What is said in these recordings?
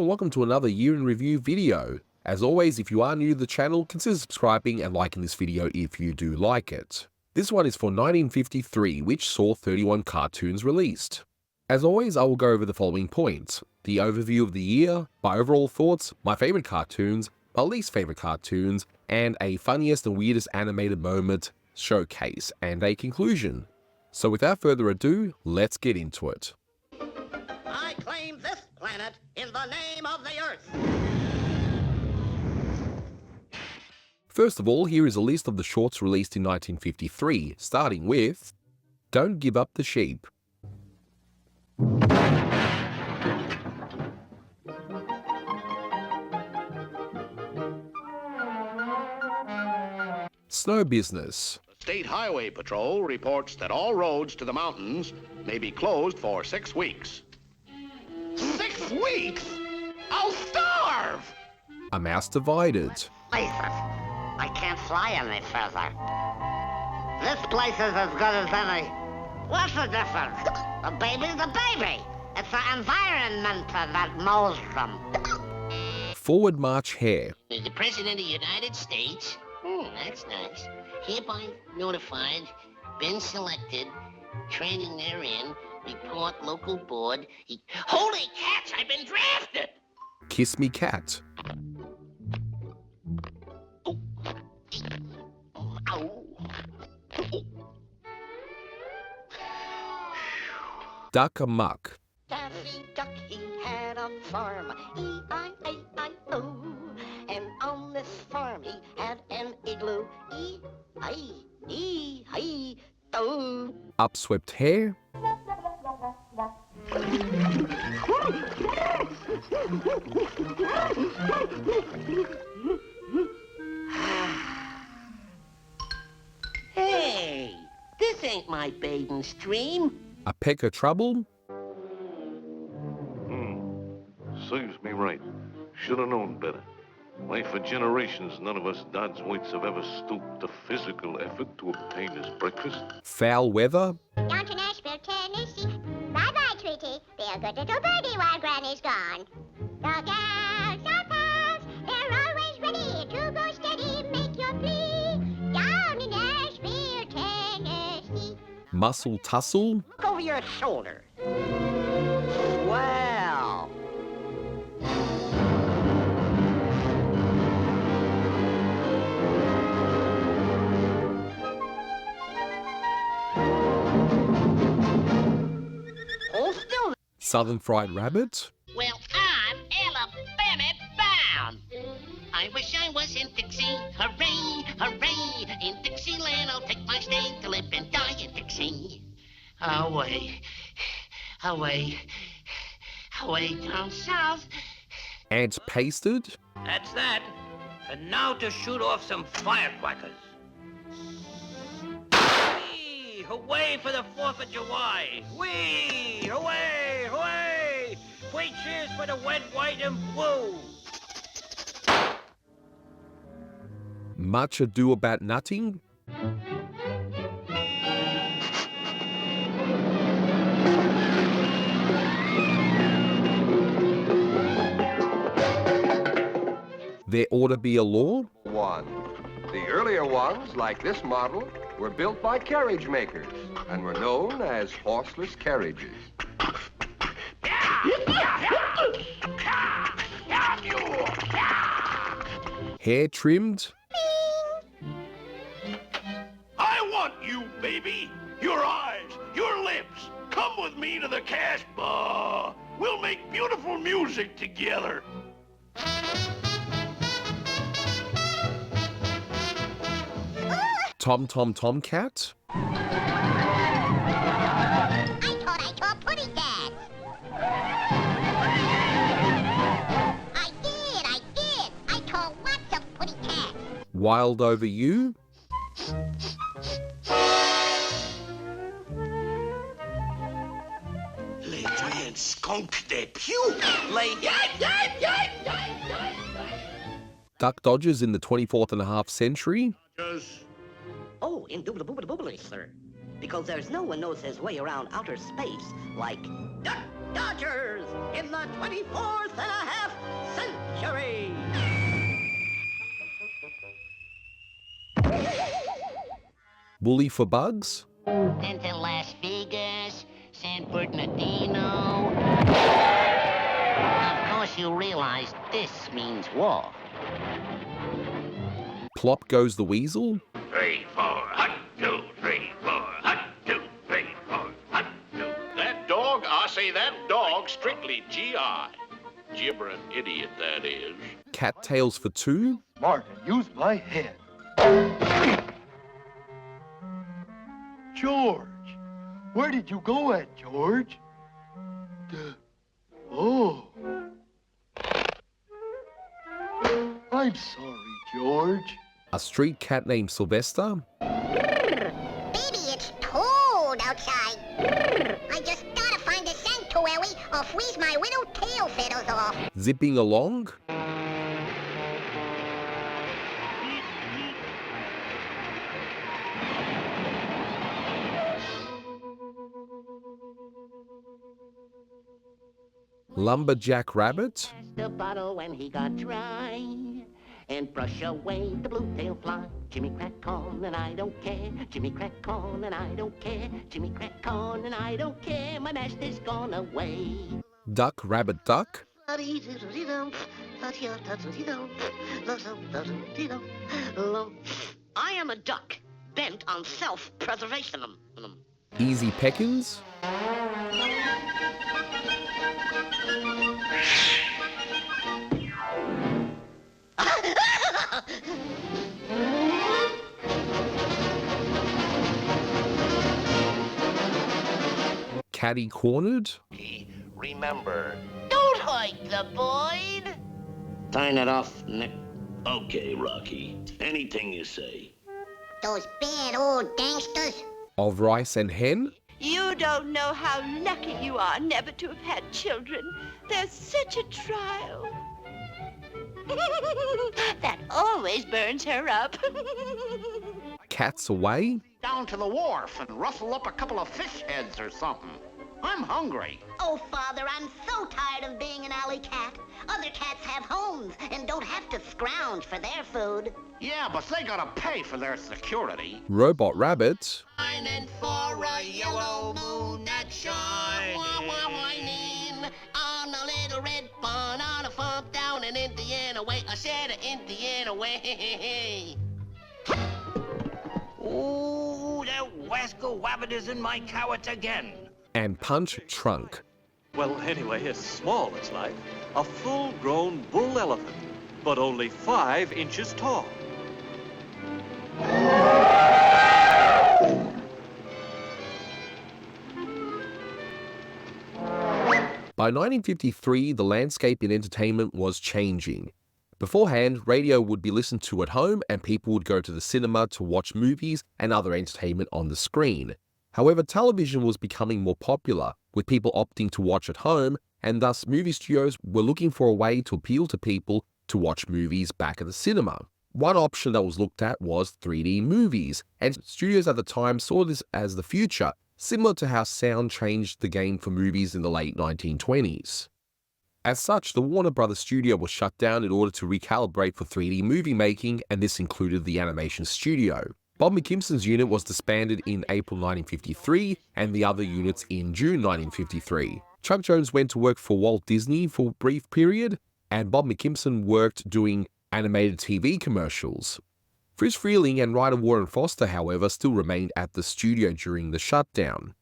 and welcome to another year in review video. As always, if you are new to the channel, consider subscribing and liking this video if you do like it. This one is for 1953, which saw 31 cartoons released. As always, I will go over the following points: the overview of the year, my overall thoughts, my favorite cartoons, my least favorite cartoons, and a funniest and weirdest animated moment showcase, and a conclusion. So without further ado, let's get into it. I claim this planet in the name of the Earth. First of all, here is a list of the shorts released in 1953, starting with Don't Give Up the Sheep. Snow Business. State Highway Patrol reports that all roads to the mountains may be closed for 6 weeks. 6 weeks? I'll starve! A Mouse Divided. Places. I can't fly any further. This place is as good as any. What's the difference? The baby's the baby. It's the environment that molds them. Forward March Hare. The President of the United States, that's nice, hereby notified, been selected, training therein, report local board. Holy cats, I've been drafted! Kiss Me Cat. Ow. Duck Amuck. Daffy Duck, he had a farm, E-I-A-I-O. And on this farm he had an igloo, E-I-E-I-O. Upswept Hair. Hey, this ain't my bathing stream. A Peck of Trouble. Serves me right. Should have known better. Why, for generations, none of us Dodds Whites have ever stooped to physical effort to obtain his breakfast. Foul Weather. Down to Nashville, Tennessee. Bye-bye, Tweety. Be a good little birdie while Granny's gone. The gals, the pals, they're always ready to go steady. Make your plea. Down in Nashville, Tennessee. Muscle Tussle. Look over your shoulder. Well. Hold still. Southern Fried Rabbit. Well, I'm Alabama bound. I wish I was in Dixie. Hooray, hooray. In Dixieland, I'll take my stay to live and die in Dixie. Away, away, away down south. Ants Pasted. That's that. And now to shoot off some firecrackers. Whee! Hooray for the 4th of July! Whee! Hooray! Hooray! 3 cheers for the red, white, and blue! Much Ado About Nothing. There Ought to Be a Law. 1. The earlier ones, like this model, were built by carriage makers and were known as horseless carriages. Hair Trimmed. I want you, baby. Your eyes, your lips. Come with me to the Casbah. We'll make beautiful music together. Tom Tom Tomcat. I thought I saw pudding cats. I did. I saw lots of pudding cats. Wild Over You. Les giant skunk de puke. Les Duck Dodgers in the 24th and a half century. Oh, indubitably, sir. Because there's no one knows his way around outer space like Duck Dodgers in the 24th and a half century. Bully for Bugs? Into Las Vegas, San Bernardino. Of course you realize this means war. Plop Goes the Weasel? 3, 4, hut, 2, 3, 4, hut, 2, 3, 4, hut, 2. That dog, I say that dog, strictly G.I. Gibbering idiot, that is. Cattails for Two? Martin, use my head. George, where did you go at, George? Oh. I'm sorry, George. A street cat named Sylvester? Baby, it's cold outside. I just gotta find a sanctuary or freeze my little tail feathers off. Zipping Along? Lumberjack Rabbit? The bottle when he got dry, and brush away the blue tail fly. Jimmy crack on and I don't care. Jimmy crack on and I don't care. Jimmy crack on and I don't care. My master's gone away. Duck Rabbit Duck? I am a duck bent on self-preservation. Easy Peckins? Caddy Cornered? Remember. Don't hurt the boy. Sign it off, Nick. Okay, Rocky. Anything you say. Those bad old gangsters. Of Rice and Hen? You don't know how lucky you are never to have had children. They're such a trial. That always burns her up. Cats Away? Down to the wharf and rustle up a couple of fish heads or something. I'm hungry. Oh, Father, I'm so tired of being an alley cat. Other cats have homes and don't have to scrounge for their food. Yeah, but they gotta pay for their security. Robot Rabbit? Shining for a yellow moon that shines. Whining on a little red barn on a farm down in Indiana way. I said Indiana way. Ooh, that wascal wabbit is in my cowits again. And Punch Trunk? Well, anyway, as small as life, a full-grown bull elephant, but only 5 inches tall. By 1953, the landscape in entertainment was changing. Beforehand, radio would be listened to at home and people would go to the cinema to watch movies and other entertainment on the screen. However, television was becoming more popular, with people opting to watch at home, and thus movie studios were looking for a way to appeal to people to watch movies back at the cinema. One option that was looked at was 3D movies, and studios at the time saw this as the future, similar to how sound changed the game for movies in the late 1920s. As such, the Warner Brothers studio was shut down in order to recalibrate for 3D movie making, and this included the animation studio. Bob McKimson's unit was disbanded in April 1953, and the other units in June 1953. Chuck Jones went to work for Walt Disney for a brief period, and Bob McKimson worked doing animated TV commercials. Friz Freleng and writer Warren Foster, however, still remained at the studio during the shutdown.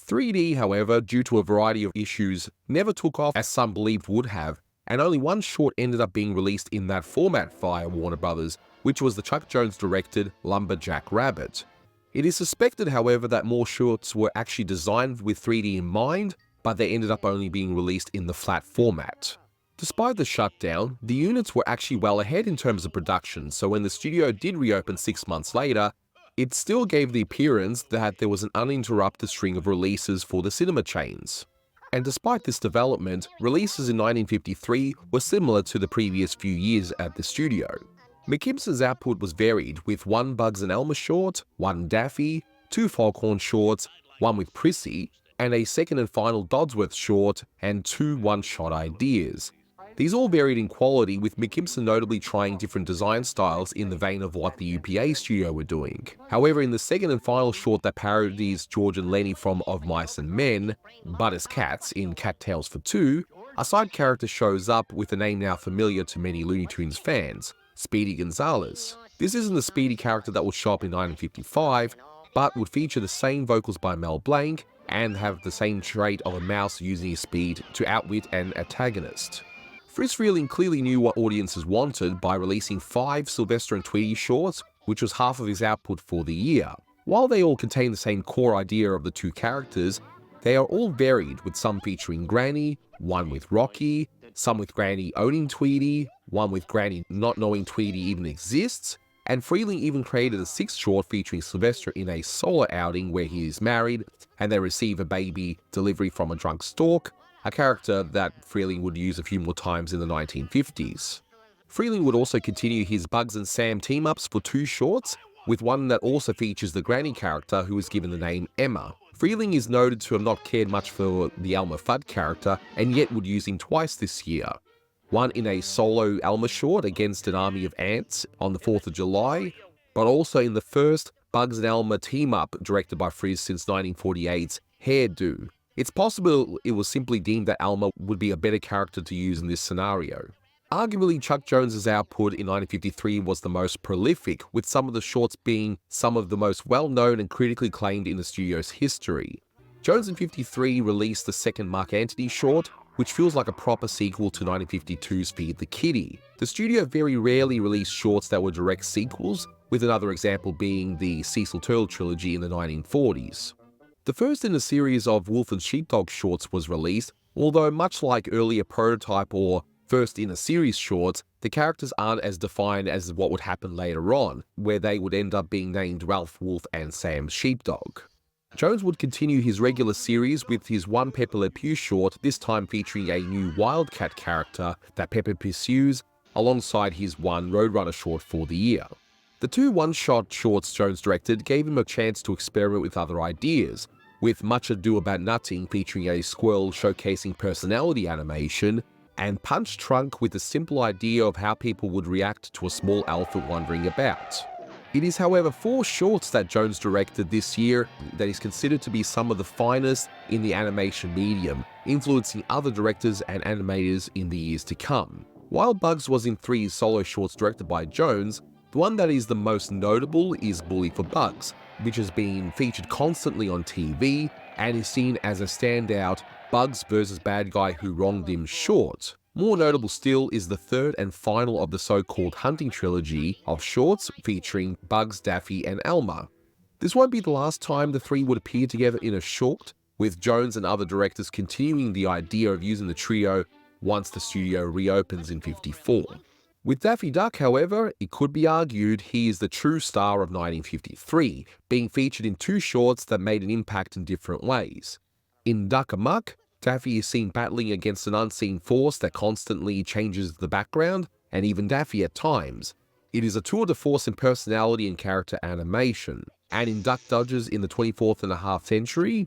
3D, however, due to a variety of issues, never took off as some believed would have, and only one short ended up being released in that format via Warner Brothers, which was the Chuck Jones-directed Lumberjack Rabbit. It is suspected, however, that more shorts were actually designed with 3D in mind, but they ended up only being released in the flat format. Despite the shutdown, the units were actually well ahead in terms of production, so when the studio did reopen 6 months later, it still gave the appearance that there was an uninterrupted string of releases for the cinema chains. And despite this development, releases in 1953 were similar to the previous few years at the studio. McKimson's output was varied, with 1 Bugs and Elmer short, 1 Daffy, 2 Foghorn shorts, 1 with Prissy, and a second and final Dodsworth short, and 2 one-shot ideas. These all varied in quality, with McKimson notably trying different design styles in the vein of what the UPA studio were doing. However, in the second and final short that parodies George and Lenny from Of Mice and Men, but as cats in Cat Tales for Two, a side character shows up with a name now familiar to many Looney Tunes fans, Speedy Gonzales. This isn't the Speedy character that would show up in 1955, but would feature the same vocals by Mel Blanc and have the same trait of a mouse using his speed to outwit an antagonist. Friz Freleng clearly knew what audiences wanted by releasing 5 Sylvester and Tweety shorts, which was half of his output for the year. While they all contain the same core idea of the 2 characters, they are all varied, with some featuring Granny, one with Rocky, some with Granny owning Tweety, one with Granny not knowing Tweety even exists, and Freleng even created a 6th short featuring Sylvester in a solo outing where he is married and they receive a baby delivery from a drunk stork, a character that Freleng would use a few more times in the 1950s. Freleng would also continue his Bugs and Sam team-ups for 2 shorts, with one that also features the Granny character who was given the name Emma. Freleng is noted to have not cared much for the Elmer Fudd character, and yet would use him twice this year. One in a solo Elmer short against an army of ants on the 4th of July, but also in the first Bugs and Elmer team-up directed by Friz since 1948's Hairdo. It's possible it was simply deemed that Elmer would be a better character to use in this scenario. Arguably, Chuck Jones's output in 1953 was the most prolific, with some of the shorts being some of the most well-known and critically acclaimed in the studio's history. Jones in '53 released the second Mark Antony short, which feels like a proper sequel to 1952's Feed the Kitty. The studio very rarely released shorts that were direct sequels, with another example being the Cecil Turtle trilogy in the 1940s. The first in a series of Wolf and Sheepdog shorts was released, although much like earlier prototype or first in a series shorts, the characters aren't as defined as what would happen later on, where they would end up being named Ralph Wolf and Sam Sheepdog. Jones would continue his regular series with his one Pepper Le Pew short, this time featuring a new Wildcat character that Pepper pursues, alongside his one Roadrunner short for the year. The 2 one-shot shorts Jones directed gave him a chance to experiment with other ideas, with Much Ado About Nothing featuring a squirrel showcasing personality animation, and Punch Trunk with the simple idea of how people would react to a small elephant wandering about. It is, however, 4 shorts that Jones directed this year that is considered to be some of the finest in the animation medium, influencing other directors and animators in the years to come. While Bugs was in 3 solo shorts directed by Jones, the one that is the most notable is Bully for Bugs, which has been featured constantly on TV and is seen as a standout Bugs vs. Bad Guy Who Wronged Him short. More notable still is the 3rd and final of the so-called Hunting trilogy of shorts featuring Bugs, Daffy, and Elmer. This won't be the last time the 3 would appear together in a short, with Jones and other directors continuing the idea of using the trio once the studio reopens in '54. With Daffy Duck, however, it could be argued he is the true star of 1953, being featured in 2 shorts that made an impact in different ways. In Duck Amuck, Daffy is seen battling against an unseen force that constantly changes the background, and even Daffy at times. It is a tour de force in personality and character animation. And in Duck Dodgers in the 24th and a half century,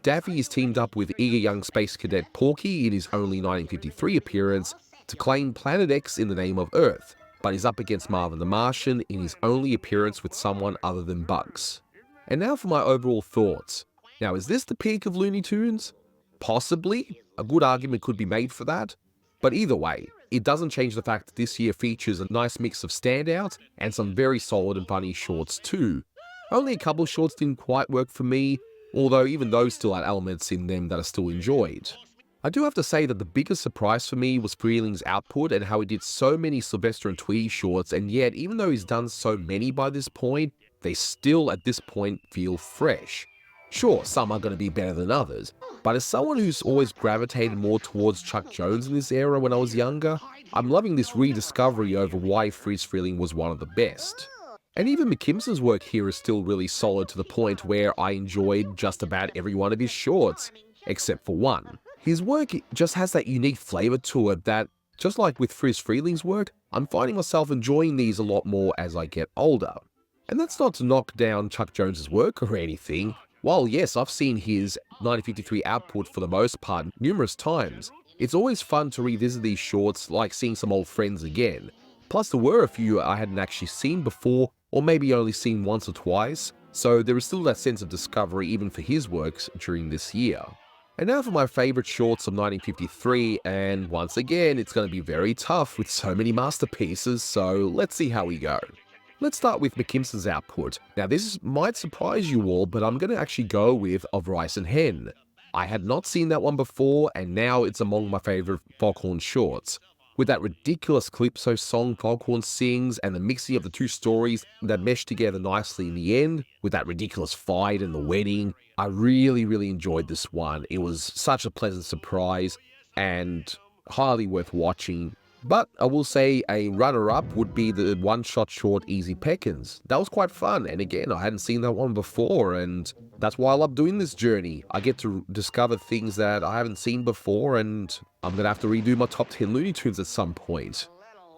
Daffy is teamed up with eager young space cadet Porky in his only 1953 appearance to claim Planet X in the name of Earth, but is up against Marvin the Martian in his only appearance with someone other than Bugs. And now for my overall thoughts. Now, is this the peak of Looney Tunes? Possibly. A good argument could be made for that. But either way, it doesn't change the fact that this year features a nice mix of standouts and some very solid and funny shorts too. Only a couple of shorts didn't quite work for me, although even those still had elements in them that are still enjoyed. I do have to say that the biggest surprise for me was Freleng's output and how he did so many Sylvester and Tweety shorts, and yet even though he's done so many by this point, they still at this point feel fresh. Sure, some are going to be better than others, but as someone who's always gravitated more towards Chuck Jones in this era when I was younger, I'm loving this rediscovery over why Friz Freleng was one of the best. And even McKimson's work here is still really solid to the point where I enjoyed just about every one of his shorts, except for one. His work just has that unique flavor to it that, just like with Friz Freleng's work, I'm finding myself enjoying these a lot more as I get older. And that's not to knock down Chuck Jones's work or anything, While yes, I've seen his 1953 output for the most part numerous times, it's always fun to revisit these shorts like seeing some old friends again. Plus there were a few I hadn't actually seen before, or maybe only seen once or twice, so there is still that sense of discovery even for his works during this year. And now for my favourite shorts of 1953, and once again it's going to be very tough with so many masterpieces, so let's see how we go. Let's start with McKimson's output. Now might surprise you all, but I'm going to actually go with Of Rice and Hen. I had not seen that one before, and now it's among my favourite Foghorn shorts. With that ridiculous Calypso song Foghorn sings, and the mixing of the two stories that mesh together nicely in the end, with that ridiculous fight and the wedding, I really enjoyed this one. It was such a pleasant surprise, and highly worth watching. But I will say a runner-up would be the one-shot short Easy Peckins. That was quite fun, and again, I hadn't seen that one before, and that's why I love doing this journey. I get to discover things that I haven't seen before, and I'm going to have to redo my top 10 Looney Tunes at some point.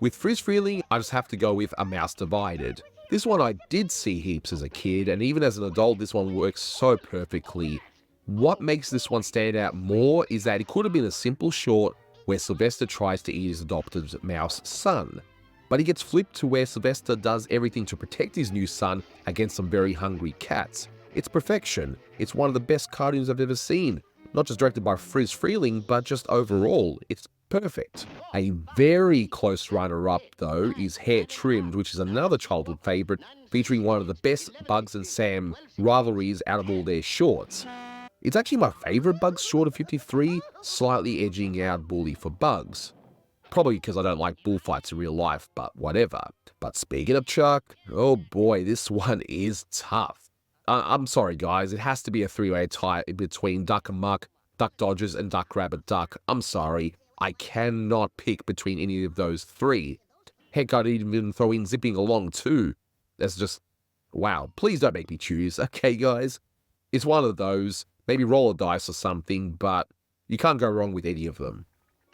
With Friz Freleng, I just have to go with A Mouse Divided. This one I did see heaps as a kid, and even as an adult, this one works so perfectly. What makes this one stand out more is that it could have been a simple short where Sylvester tries to eat his adopted mouse son. But he gets flipped to where Sylvester does everything to protect his new son against some very hungry cats. It's perfection. It's one of the best cartoons I've ever seen. Not just directed by Friz Freleng, but just overall. It's perfect. A very close runner-up, though, is Hair Trimmed, which is another childhood favourite, featuring one of the best Bugs and Sam rivalries out of all their shorts. It's actually my favourite Bugs short of 53, slightly edging out Bully for Bugs. Probably because I don't like bullfights in real life, but whatever. But speaking of Chuck, oh boy, this one is tough. I'm sorry guys, it has to be a three-way tie between Duck Amuck, Duck Dodgers, and Duck Rabbit Duck. I'm sorry, I cannot pick between any of those three. Heck, I'd even throw in Zipping Along too. That's just, wow, please don't make me choose, okay guys? It's one of those. Maybe roll a dice or something, but you can't go wrong with any of them.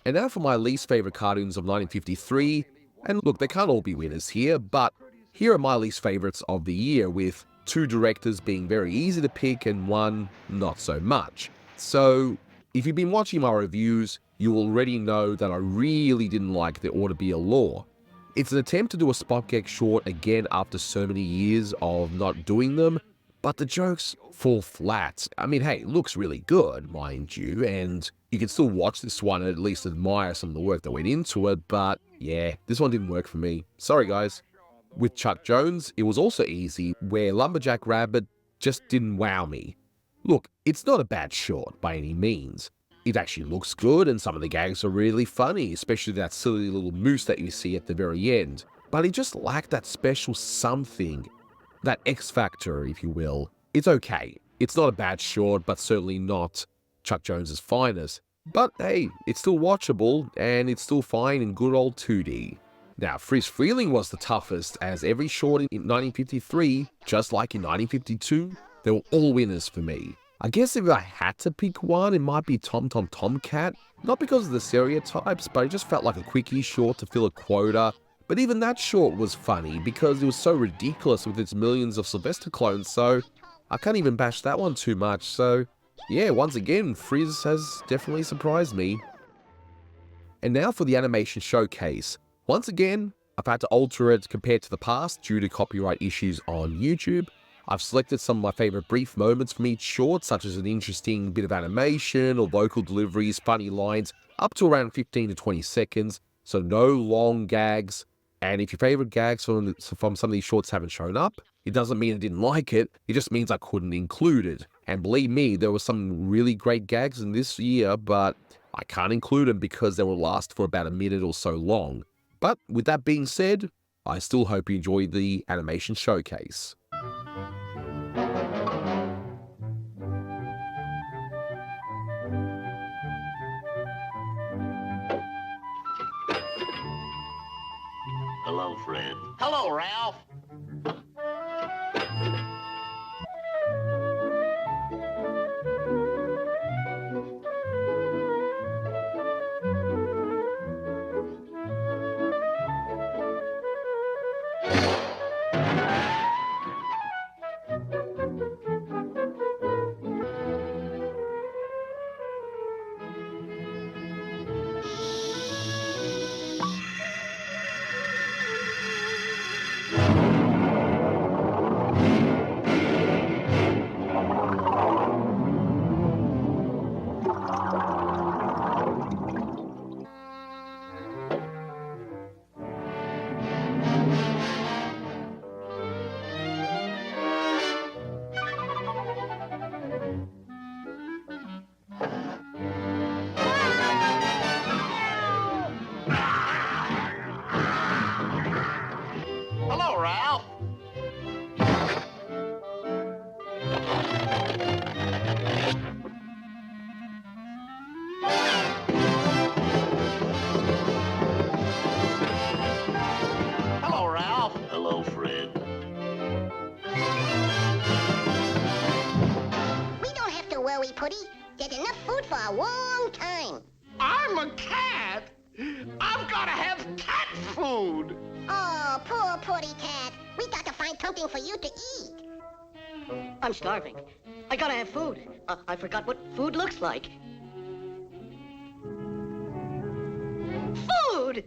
And now for my least favourite cartoons of 1953, and look, they can't all be winners here, but here are my least favourites of the year, with two directors being very easy to pick and one not so much. So, if you've been watching my reviews, you already know that I really didn't like There Ought to Be a Law. It's an attempt to do a Spot Gag short again after so many years of not doing them, but the jokes fall flat. I mean, hey, it looks really good, mind you, and you can still watch this one and at least admire some of the work that went into it, but yeah, this one didn't work for me. Sorry, guys. With Chuck Jones, it was also easy, where Lumberjack Rabbit just didn't wow me. Look, it's not a bad short by any means. It actually looks good, and some of the gags are really funny, especially that silly little moose that you see at the very end. But it just lacked that special something. That X factor, if you will. It's okay. It's not a bad short, but certainly not Chuck Jones's finest. But hey, it's still watchable, and it's still fine in good old 2D. Now, Friz Freleng was the toughest, as every short in 1953, just like in 1952, they were all winners for me. I guess if I had to pick one, it might be Tom Tom Tomcat. Not because of the stereotypes, but it just felt like a quickie short to fill a quota. But even that short was funny because it was so ridiculous with its millions of Sylvester clones, so I can't even bash that one too much. So yeah, once again, Friz has definitely surprised me. And now for the animation showcase. Once again, I've had to alter it compared to the past due to copyright issues on YouTube. I've selected some of my favourite brief moments from each short, such as an interesting bit of animation or vocal deliveries, funny lines, up to around 15 to 20 seconds, so no long gags. And if your favourite gags from some of these shorts haven't shown up, it doesn't mean I didn't like it, it just means I couldn't include it. And believe me, there were some really great gags in this year, but I can't include them because they will last for about a minute or so long. But with that being said, I still hope you enjoyed the animation showcase. Hello, Fred. Hello, Ralph. Hello, Ralph. Hello, Ralph. Hello, Fred. We don't have to worry, Putty. There's enough food for a long time. I'm a cat. I've got to have cat food. Oh, poor Putty Cat. We got to find something for you to eat. I'm starving. I gotta have food. I forgot what food looks like. Food!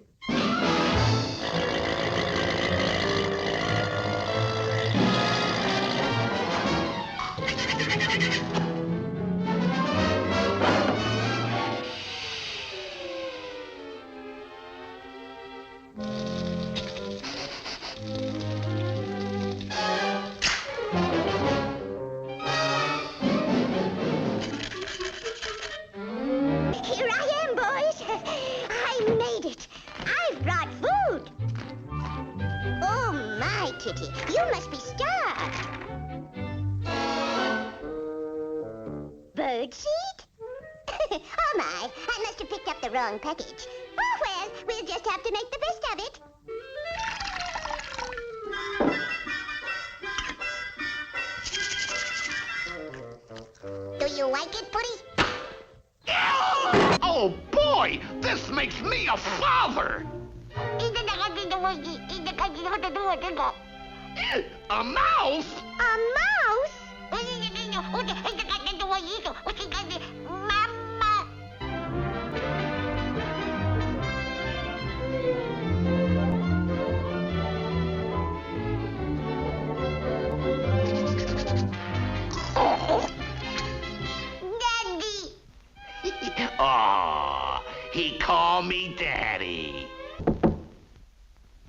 Here I am, boys. I made it. I've brought food. Oh, my, Kitty. You must be starved. Birdseed? Oh, my. I must have picked up the wrong package. Oh, well, we'll just have to make the best of it. Do you like it, Putty? Oh, boy, this makes me a father. A mouse? A mouse? Mama. Daddy. Aw, he called me Daddy.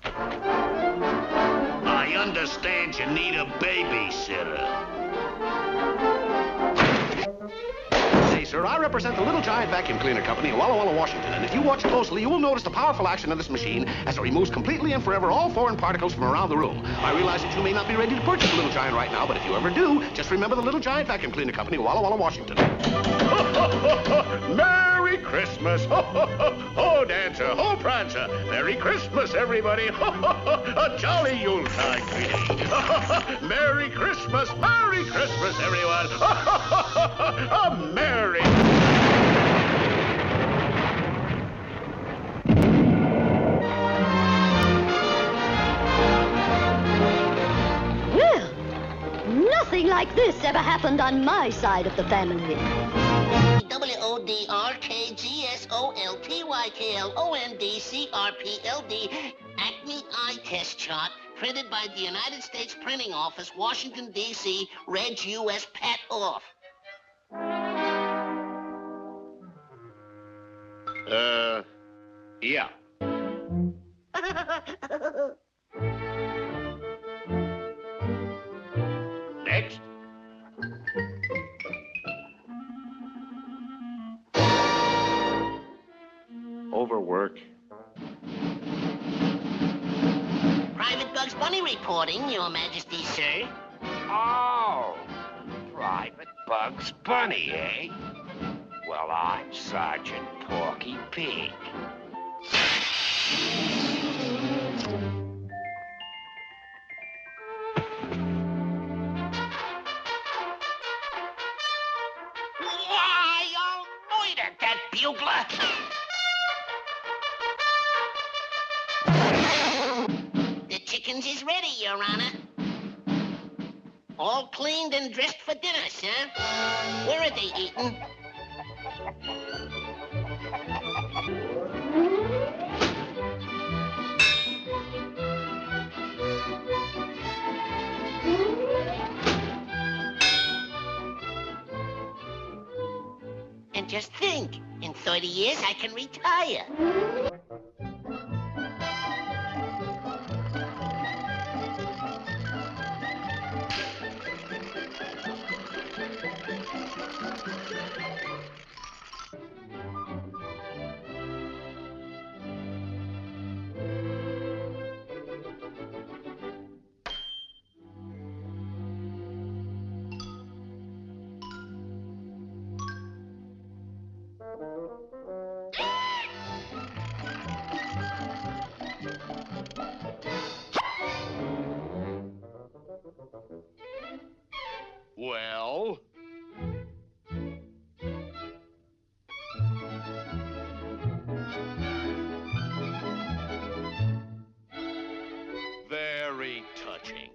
I understand you need a babysitter. Say, sir, I represent the Little Giant Vacuum Cleaner Company in Walla Walla, Washington, and if you watch closely, you will notice the powerful action of this machine as it removes completely and forever all foreign particles from around the room. I realize that you may not be ready to purchase the Little Giant right now, but if you ever do, just remember the Little Giant Vacuum Cleaner Company in Walla Walla, Washington. Merry Christmas! Ho, Dancer! Ho, Prancer! Merry Christmas, everybody! A jolly Yuletide greeting! Merry Christmas! Merry Christmas, everyone! A merry... Well, nothing like this ever happened on my side of the family. WODRKGSOLTYKLONDCRPLD Acme Eye Test Chart, printed by the United States Printing Office, Washington, D.C., Reg U.S. Pat Off. Yeah. Next. Overwork. Private Bugs Bunny reporting, Your Majesty, sir. Oh, Private Bugs Bunny, eh? Well, I'm Sergeant Porky Pig. Why, I'll point at that bugler! The chickens is ready, Your Honor. All cleaned and dressed for dinner, sir. Where are they eating? And just think, in 30 years I can retire. Well? Very touching.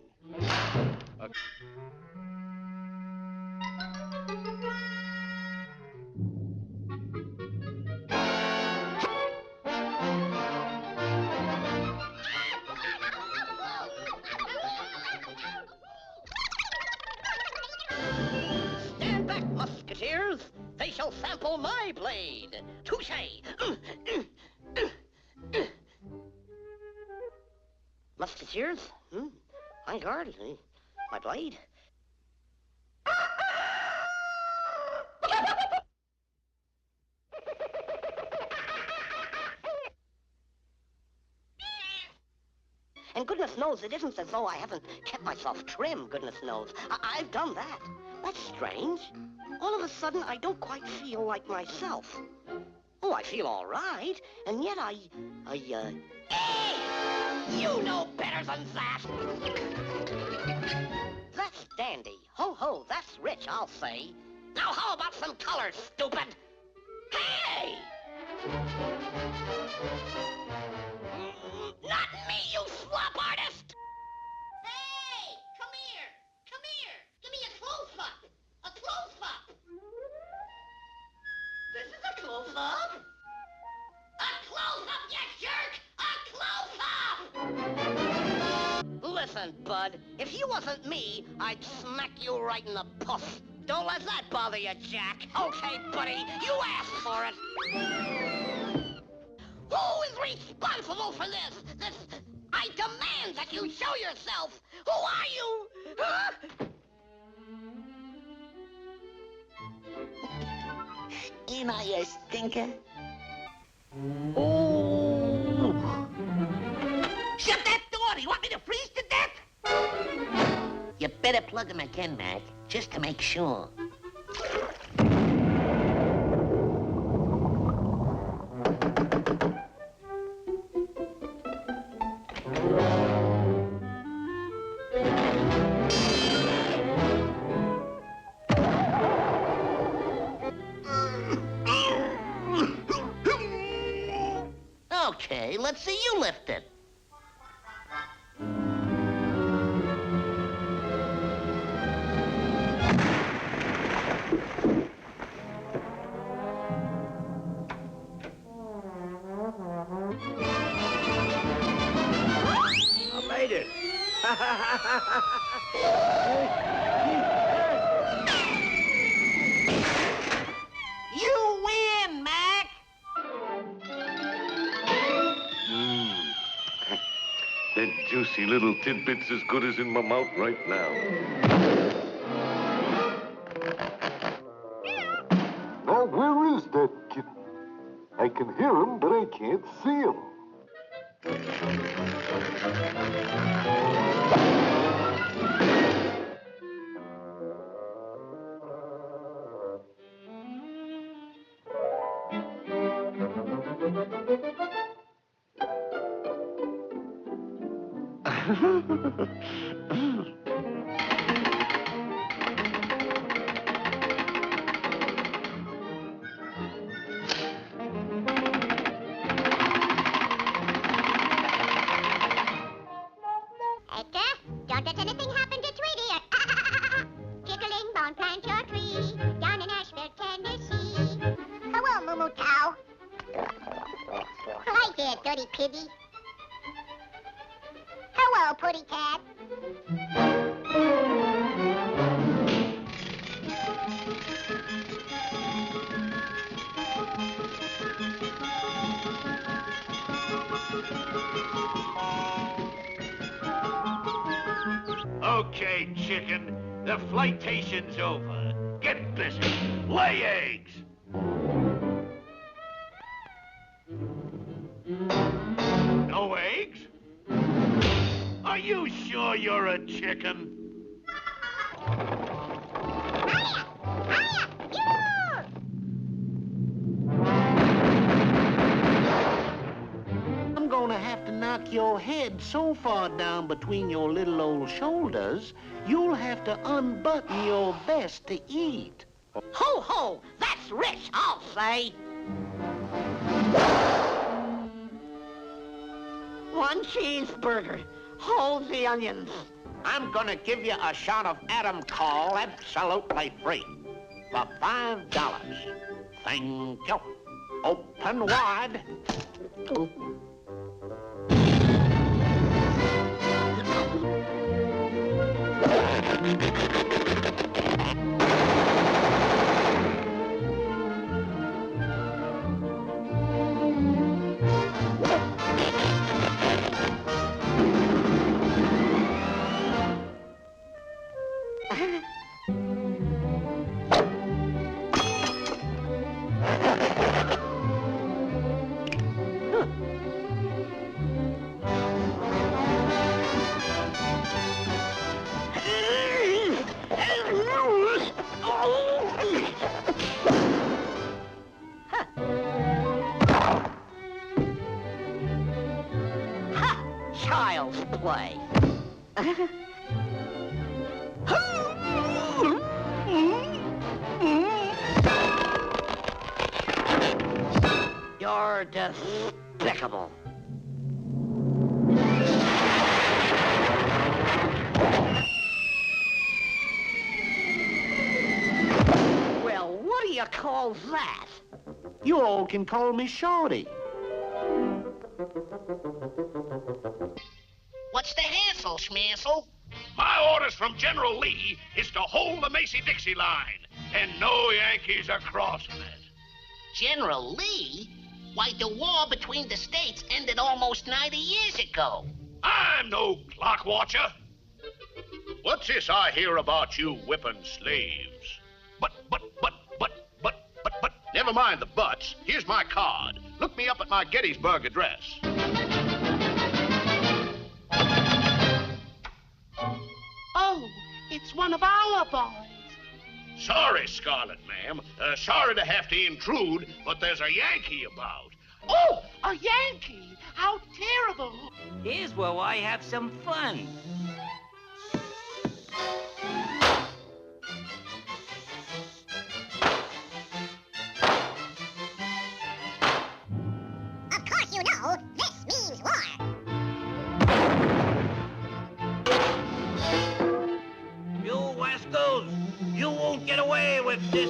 Stand back, musketeers. They shall sample my blade. Touche. Musketeers? My guard. My blade. And goodness knows, it isn't as though I haven't kept myself trim, goodness knows. I've done that. That's strange. All of a sudden, I don't quite feel like myself. Oh, I feel all right, and yet Hey! You know better than that! That's dandy. Ho, ho, that's rich, I'll say. Now, how about some color, stupid? Hey! Not me, you slop artist! Hey, come here. Come here. Give me a close-up. A close-up. This is a close-up? A close-up, you jerk! A close-up! Listen, bud, if you wasn't me, I'd smack you right in the puss. Don't let that bother you, Jack. Okay, buddy, you asked for it. Who is responsible for this? I demand that you show yourself. Who are you? Huh? Ain't I a stinker? Oh. Shut that door! Do you want me to freeze to death? You better plug him again, Mac, just to make sure. Okay, let's see you lift it. I made it. You win, Mac! That juicy little tidbit's as good as in my mouth right now. Now, where is that kitten? I can hear him, but I can't see him. Hector, don't let anything happen to Tweety. Tickling bone plant your tree down in Asheville, Tennessee. Hello, Moo Cow. Hi there, dirty piggy. Hello, Putty Cat. Okay, chicken. The flightstation's over. Get busy. Lay eggs. No eggs? Are you sure you're a chicken? I'm gonna have to knock stick your head so far down between your little old shoulders, you'll have to unbutton your vest to eat. Ho, ho! That's rich, I'll say. One cheeseburger. Hold the onions. I'm gonna give you a shot of Adam Call absolutely free for $5. Thank you. Open wide. Child's play. You're despicable. Well, what do you call that? You all can call me Shorty. What's the hassle, Schmassel? My orders from General Lee is to hold the Macy-Dixie line, and no Yankees are crossing it. General Lee? Why, the war between the states ended almost 90 years ago. I'm no clock watcher. What's this I hear about you whipping slaves? But, never mind the buts. Here's my card. Look me up at my Gettysburg address. Oh, it's one of our boys. Sorry, Scarlet, ma'am. Sorry to have to intrude, but there's a Yankee about. Oh, a Yankee! How terrible! Here's where I have some fun. Of course you know, this means war. You rascals! You won't get away with this!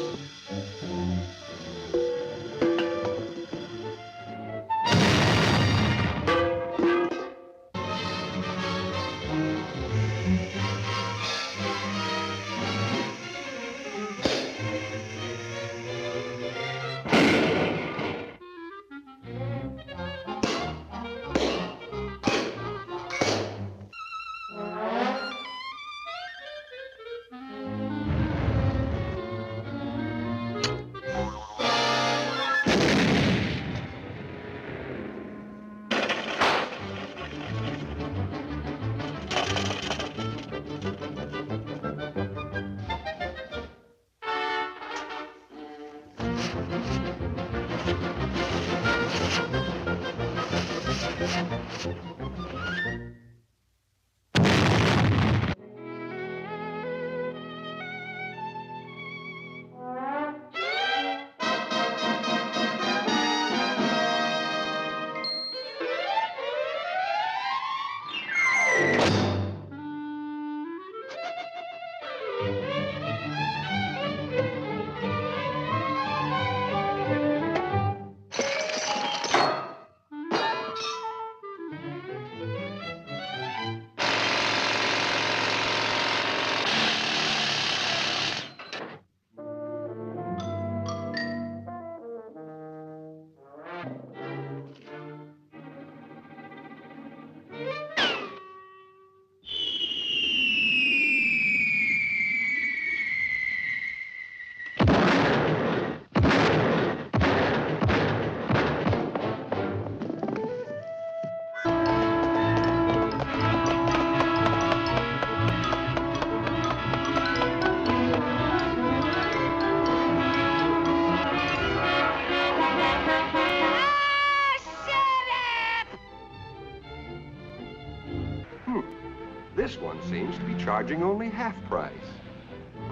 This one seems to be charging only half price.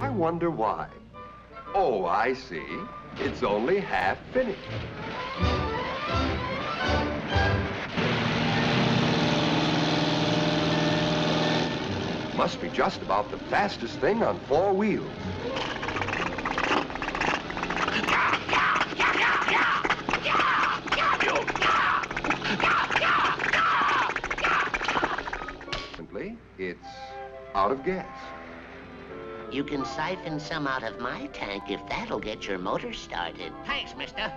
I wonder why. Oh, I see. It's only half finished. Must be just about the fastest thing on 4 wheels. Simply, it's out of gas. You can siphon some out of my tank if that'll get your motor started. Thanks, mister.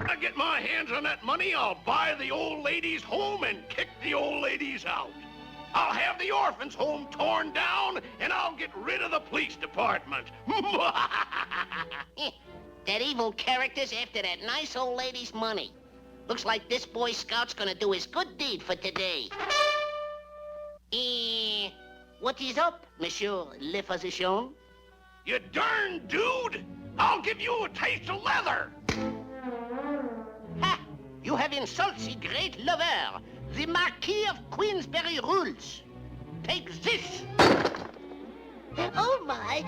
I get my hands on that money, I'll buy the old lady's home and kick the old ladies out. I'll have the orphans' home torn down, and I'll get rid of the police department. That evil character's after that nice old lady's money. Looks like this Boy Scout's gonna do his good deed for today. What is up, Monsieur Le Physician? You darn dude! I'll give you a taste of leather! Ha! You have insulted the great lover, the Marquis of Queensberry rules. Take this! Oh, my!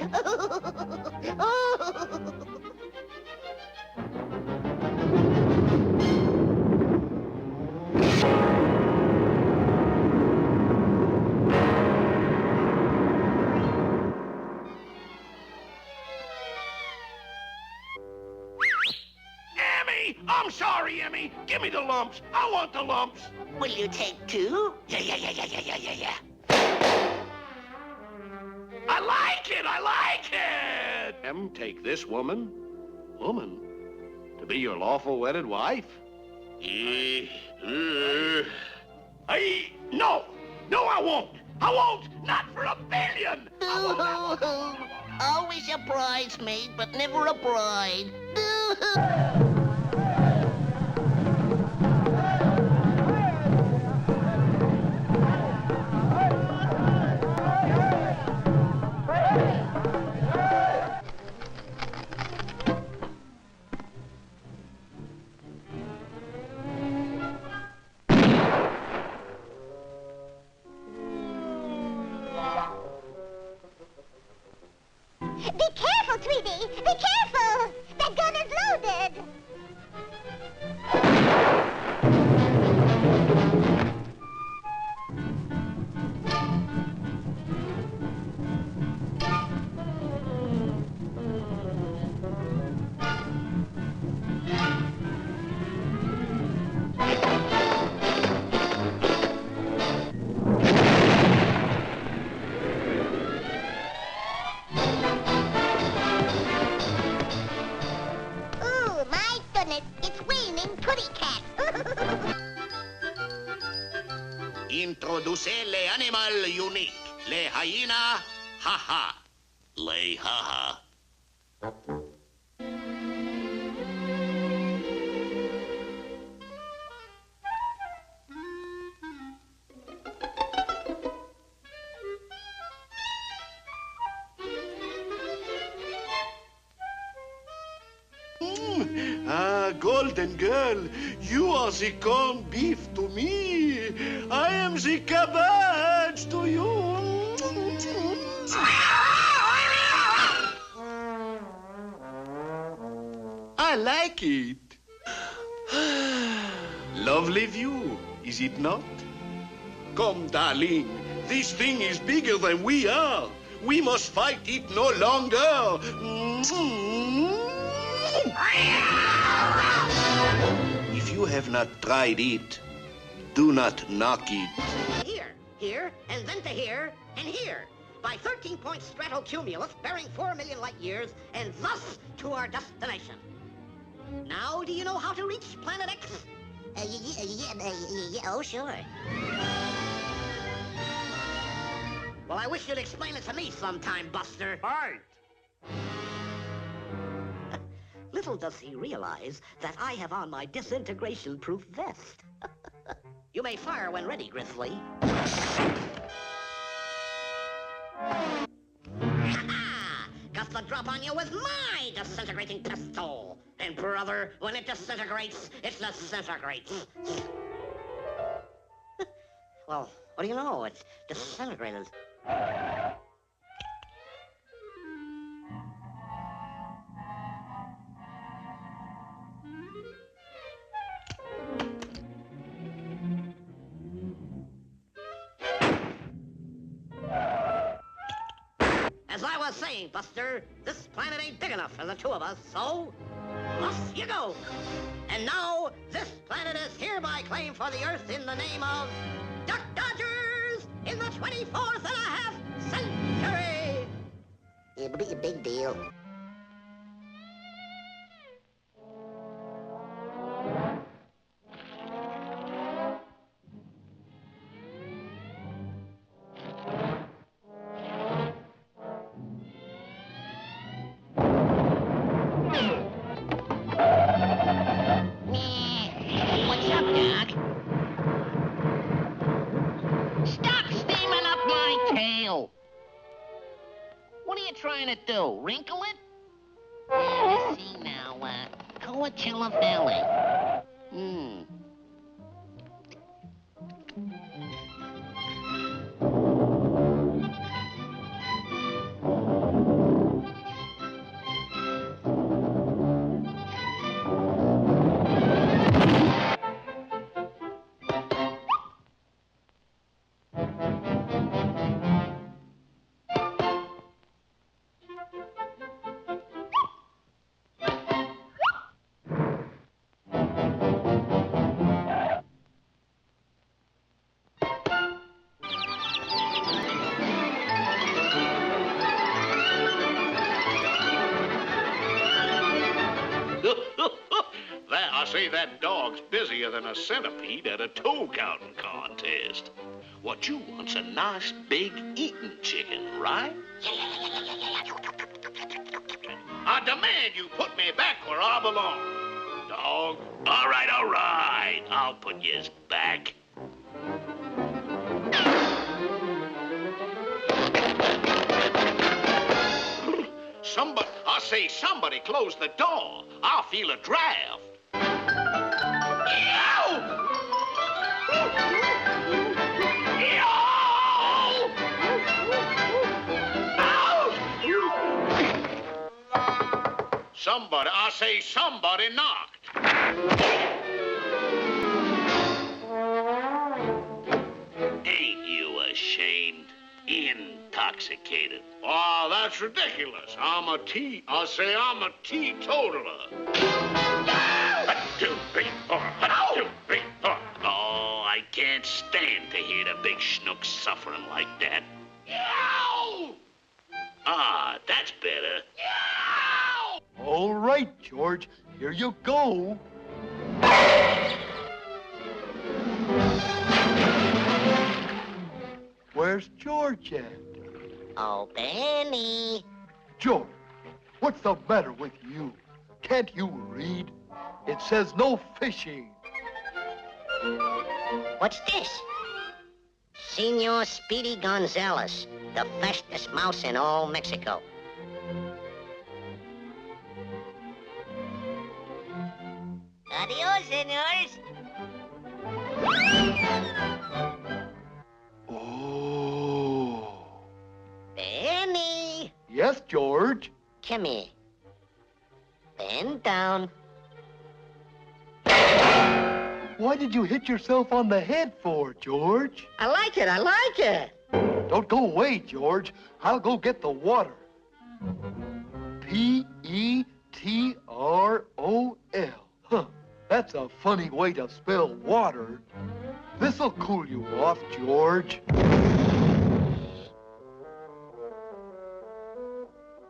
Emmy! I'm sorry, Emmy. Give me the lumps. I want the lumps. Will you take 2? Yeah. I like it! I like it! Take this woman, to be your lawful wedded wife? No, I won't. I won't. Not for a billion. Always a bridesmaid, but never a bride. Be careful, Tweety! Be careful! That gun is loaded! Introducez les animaux uniques. Les hyenas, ha-ha. Les ha-ha. Golden girl, you are the corned beef to me. I am the cabbage to you. I like it. Lovely view, is it not? Come, darling, this thing is bigger than we are. We must fight it no longer. If you have not tried it, do not knock it. Here, and then to here, and here. By 13-point stratocumulus bearing 4 million light years, and thus to our destination. Now, do you know how to reach Planet X? Oh, sure. Well, I wish you'd explain it to me sometime, Buster. Right. Little does he realize that I have on my disintegration-proof vest. You may fire when ready, Grizzly. Ha-ha! Got the drop on you with my disintegrating pistol. And brother, when it disintegrates, it disintegrates. Well, what do you know? It's disintegrated. As I was saying, Buster, this planet ain't big enough for the two of us, so off you go. And now, this planet is hereby claimed for the Earth in the name of Duck Dodgers in the 24th and a half century. It'll be a big deal. What's up, Doc? Stop steaming up my tail! What are you trying to do, wrinkle it? Yeah, I see now, Coachella Valley. I say that dog's busier than a centipede at a toe counting contest. What you want's a nice big eating chicken, right? I demand you put me back where I belong, dog. All right. I'll put yous back. Somebody close the door. I'll feel a draft. Somebody knocked. Ain't you ashamed? Intoxicated. Oh, that's ridiculous. I'm a teetotaler. Oh, I can't stand to hear the big schnook suffering like that. Ah, that's better. All right, George, here you go. Where's George at? Oh, Benny. George, what's the matter with you? Can't you read? It says no fishing. What's this? Senor Speedy Gonzales, the fastest mouse in all Mexico. Adios, senors. Oh. Benny. Yes, George? Come here. Bend down. Why did you hit yourself on the head for, George? I like it. Don't go away, George. I'll go get the water. Petrol. Huh. That's a funny way to spell water. This'll cool you off, George.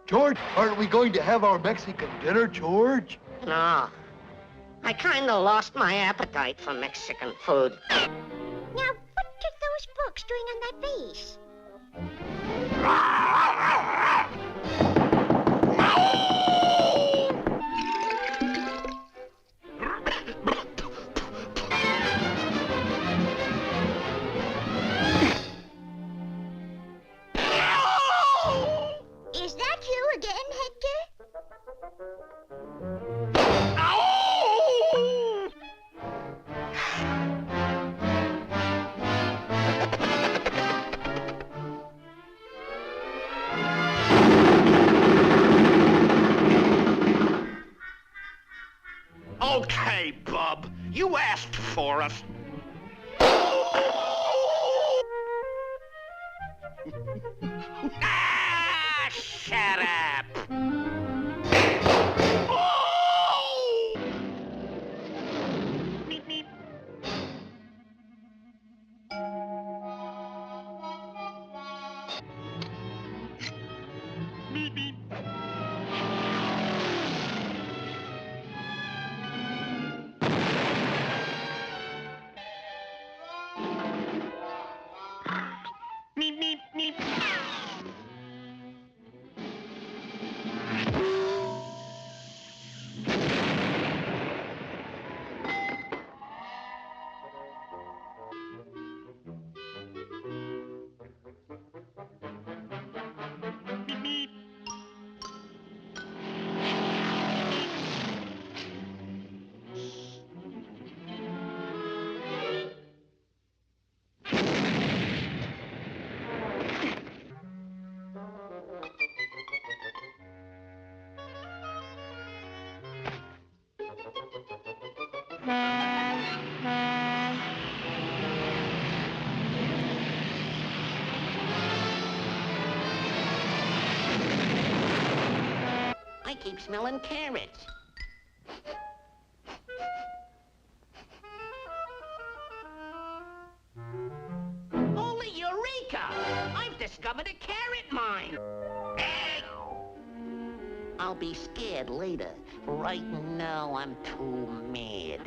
George, aren't we going to have our Mexican dinner, George? No. I kinda lost my appetite for Mexican food. Now, what are those books doing on that vase? Is that you again, Head Okay, bub. You asked for it. Ah, shut up. Meep, meep. Meep, meep. Meep, meep, meep. Meep, meep. I keep smelling carrots. Holy Eureka! I've discovered a carrot mine. I'll be scared later. Right now, I'm too mad.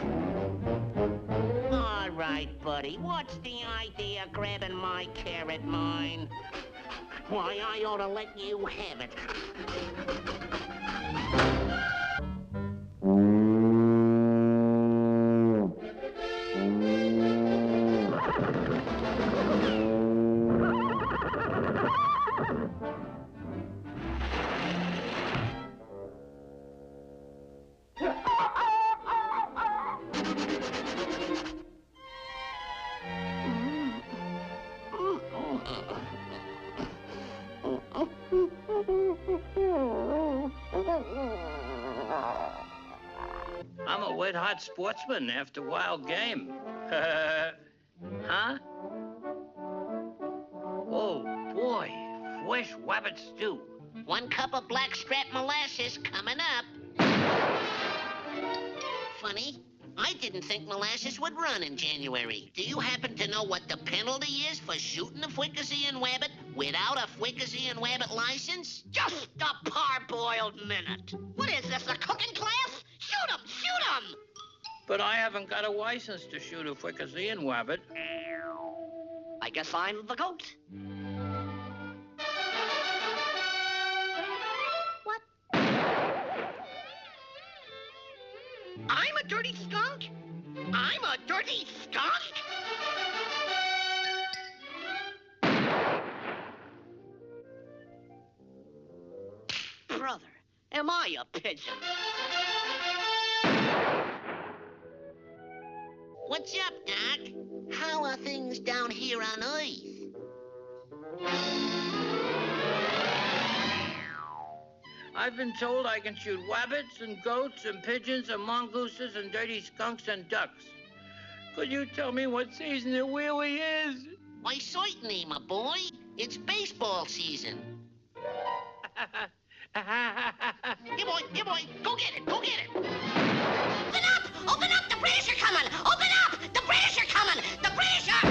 All right, buddy. What's the idea of grabbing my carrot mine? Why, I ought to let you have it. I'm a wet-hot sportsman after wild game. Huh? Oh, boy. Fresh rabbit stew. 1 cup of blackstrap molasses coming up. Funny, I didn't think molasses would run in January. Do you happen to know what the penalty is for shooting a fricassee and wabbit without a fricassee and wabbit license? Just a parboiled minute. What is this, a cooking class? Shoot 'em! Shoot 'em! But I haven't got a license to shoot a fricassee and wabbit. I guess I'm the goat. What? I'm a dirty skunk? I'm a dirty skunk? Brother, am I a pigeon? What's up, Doc? How are things down here on Earth? I've been told I can shoot wabbits and goats and pigeons and mongooses and dirty skunks and ducks. Could you tell me what season it really is? Why, certainly, my boy. It's baseball season. Here, boy, go get it, go get it. Open up! Open up! The British are coming! Open up! The British are coming! The British are...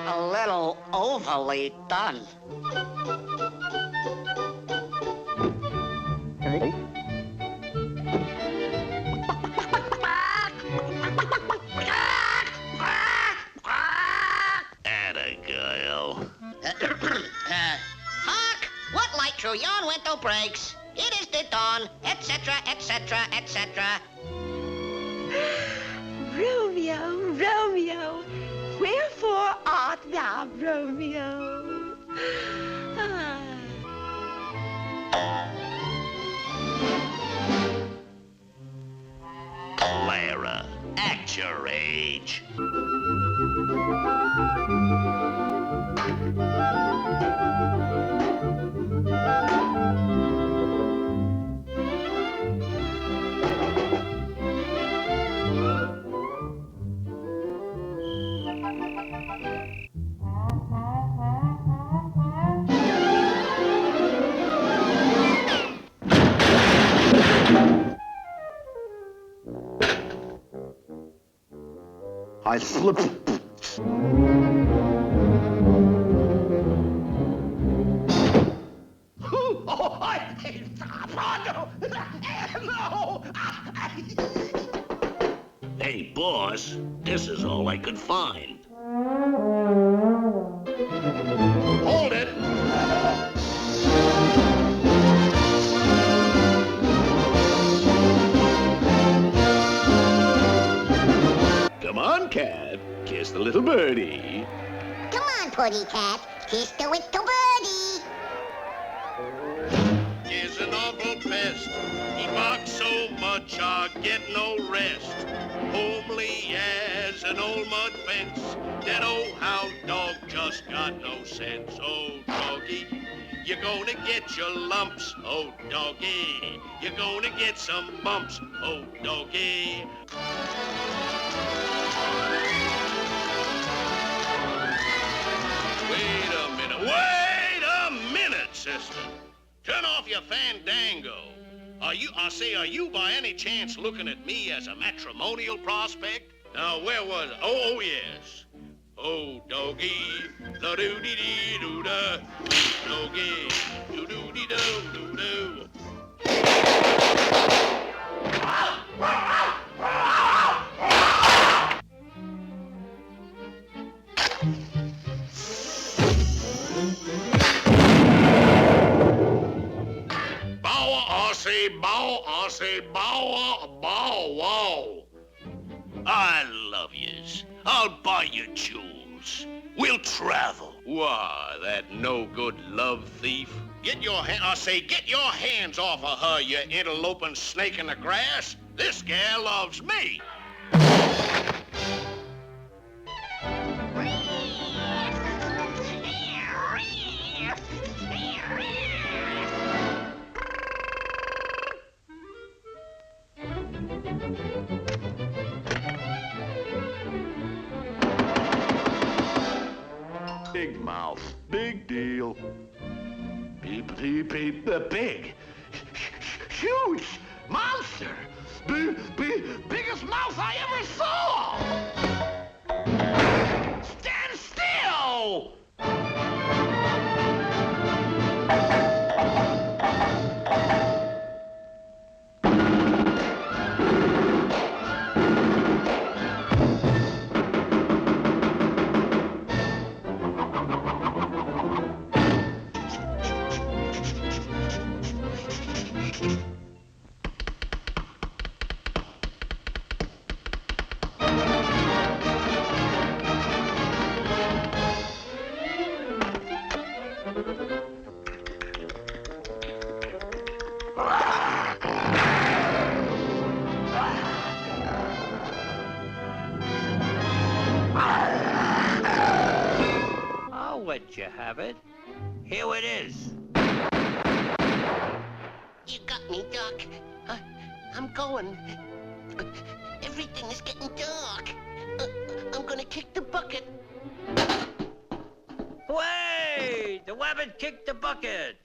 A little overly done. Atta girl. Hark! What light through yon window breaks? It is the dawn, etc., etc., etc. Romeo, Romeo, wherefore art thou, Romeo? Ah. at your age. I slipped. Oh, no! Hey, boss, this is all I could find. Hold it! Come on, cat. Kiss the little birdie. Come on, Puddy Cat. Kiss the little birdie. Is an awful pest. He barks so much, I get no rest. Homely as an old mud fence. That old hound dog just got no sense. Oh, doggy, you're gonna get your lumps. Oh, doggy, you're gonna get some bumps. Oh, doggy. Wait a minute, sister. Turn off your fandango. Are you by any chance looking at me as a matrimonial prospect? Now, where was I? Oh, yes. Oh, doggy, la-doo-dee-dee-doo-da, doggy, doo-doo-dee-doo-doo-doo. I say, bow, wow. I love yous. I'll buy you jewels. We'll travel. Why, that no-good love thief. Get your hands off of her, you interloping snake in the grass. This gal loves me. Big mouth. Big deal. Beep, big. Huge monster. Biggest mouth I ever saw. Stand still. I'll let you have it. Here it is. You got me, Doc. I'm going. Everything is getting dark. I'm gonna kick the bucket. Wait! The wabbit kicked the bucket.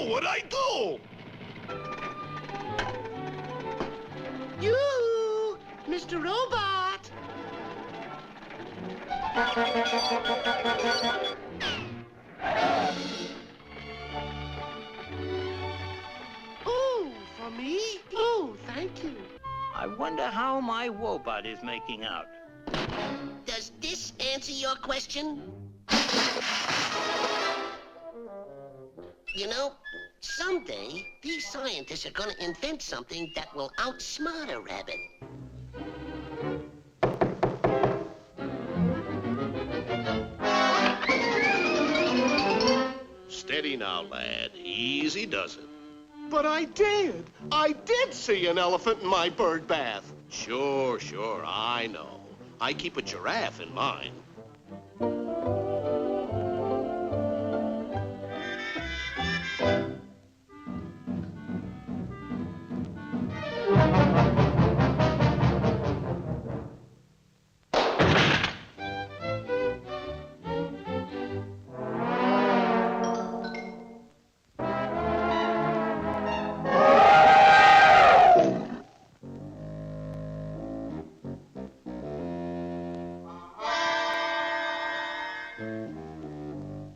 What'd I do? You, Mr. Robot. Oh, for me? Oh, thank you. I wonder how my Wobot is making out. Does this answer your question? You know, Someday, these scientists are gonna invent something that will outsmart a rabbit. Steady now, lad. Easy does it. But I did see an elephant in my bird bath. Sure, I know. I keep a giraffe in mine.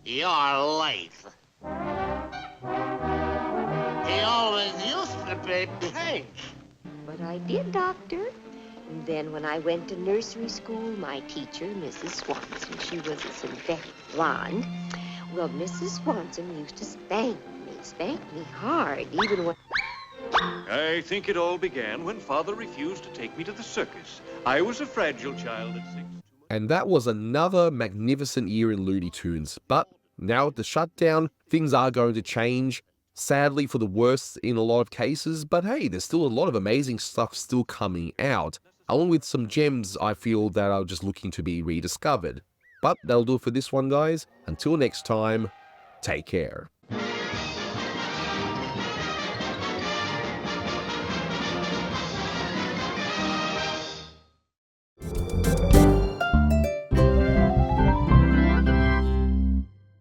You're late. He always used to be pink. But I did, Doctor. And then when I went to nursery school, my teacher, Mrs. Swanson, she was a synthetic blonde. Well, Mrs. Swanson used to spank me hard, even when... I think it all began when Father refused to take me to the circus. I was a fragile child at 6. And that was another magnificent year in Looney Tunes. But now with the shutdown, things are going to change. Sadly for the worst in a lot of cases, but hey, there's still a lot of amazing stuff still coming out, along with some gems I feel that are just looking to be rediscovered. But that'll do it for this one, guys. Until next time, take care.